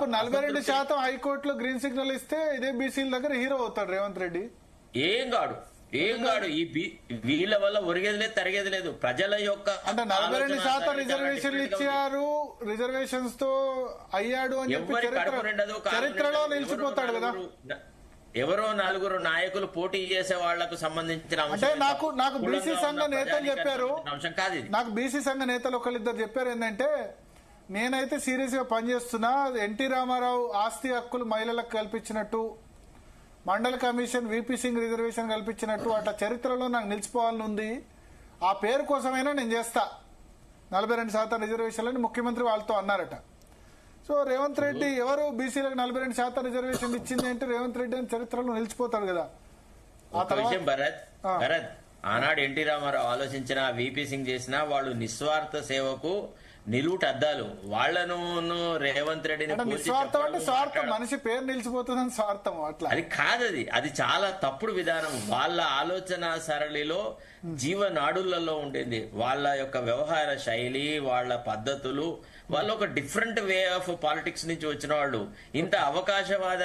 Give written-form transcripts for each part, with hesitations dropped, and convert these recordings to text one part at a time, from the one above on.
ఇప్పుడు 42% హైకోర్టులో green signal ఇస్తే ఇదే బీసీల దగ్గర హీరో అవుతాడు రేవంత్ రెడ్డి. ఏం కాడు వీళ్ళ వల్ల ఒరిగేది లేదు, తరిగేది లేదు. ప్రజల యొక్క అంటే 42% రిజర్వేషన్లు ఇచ్చారు, రిజర్వేషన్స్ తో అయ్యాడు అని చెప్పి చరిత్రలో నిలిచిపోతాడు కదా. ఎవరో నలుగురు నాయకులు పోటీ చేసే వాళ్లకు సంబంధించిన అంటే నాకు బీసీ సంఘ నేతలు చెప్పారు, అంశం కాదు ఇది. నాకు బీసీ సంఘ నేతలు ఒకళ్ళిద్దరు చెప్పారు ఏంటంటే, నేనైతే సీరియస్ గా పనిచేస్తున్నా, ఎన్టీ రామారావు ఆస్తి హక్కులు మహిళలకు కల్పించినట్టు, మండల కమిషన్ వీపీ సింగ్ రిజర్వేషన్ కల్పించినట్టు అట్లా చరిత్రలో నాకు నిలిచిపోవాలని ఉంది, ఆ పేరు కోసమైనా నేను చేస్తా 42% రిజర్వేషన్లని ముఖ్యమంత్రి వాళ్ళతో అన్నారట. సో రేవంత్ రెడ్డి ఎవరు బీసీలకు 42% రిజర్వేషన్ ఇచ్చింది అంటే రేవంత్ రెడ్డి అని చరిత్రలో నిలిచిపోతాడు కదా. భరత్ ఆనాడు ఎన్టీ రామారావు ఆలోచించిన, వీపీ సింగ్ చేసిన, వాళ్ళు నిస్వార్థ సేవకు నిలువుట అద్దాలు. వాళ్లను రేవంత్ రెడ్డిని నిస్వార్థం అంటే స్వార్థం, మనిషి పేరు నిలిచిపోతుందని స్వార్థం అట్లా అది కాదు. అది చాలా తప్పుడు విధానం. వాళ్ళ ఆలోచన సరళిలో జీవనాడులలో ఉండింది వాళ్ళ యొక్క వ్యవహార శైలి, వాళ్ళ పద్ధతులు. వాళ్ళు ఒక డిఫరెంట్ వే ఆఫ్ పాలిటిక్స్ నుంచి వచ్చిన వాళ్ళు. ఇంత అవకాశవాద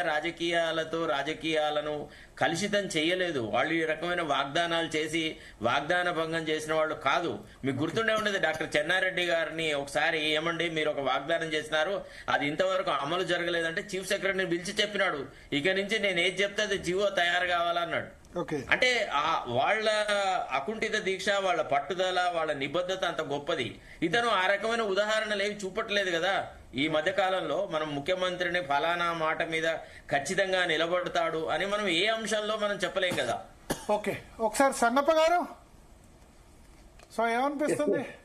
రాజకీయాలను కలుషితం చేయలేదు. వాళ్ళు ఈ రకమైన వాగ్దానాలు చేసి వాగ్దాన భంగం చేసిన వాళ్ళు కాదు. మీకు గుర్తుండే ఉండేది, డాక్టర్ చెన్నారెడ్డి గారిని ఒకసారి ఏమండి మీరు ఒక వాగ్దానం చేసినారు, అది ఇంతవరకు అమలు జరగలేదంటే చీఫ్ సెక్రటరీని పిలిచి చెప్పినాడు, ఇక నుంచి నేను ఏది చెప్తే అది జీవో తయారు కావాలన్నాడు. అంటే వాళ్ళ అకుంఠిత దీక్ష, వాళ్ళ పట్టుదల, వాళ్ళ నిబద్ధత అంత గొప్పది. ఇతను ఆ రకమైన ఉదాహరణలు ఏవి చూపట్లేదు కదా. ఈ మధ్య కాలంలో మనం ముఖ్యమంత్రిని ఫలానా మాట మీద ఖచ్చితంగా నిలబడతాడు అని మనం ఏ అంశంలో మనం చెప్పలేం కదా. ఓకే, ఒకసారి సన్నప్ప గారు సో ఏమనిపిస్తుంది?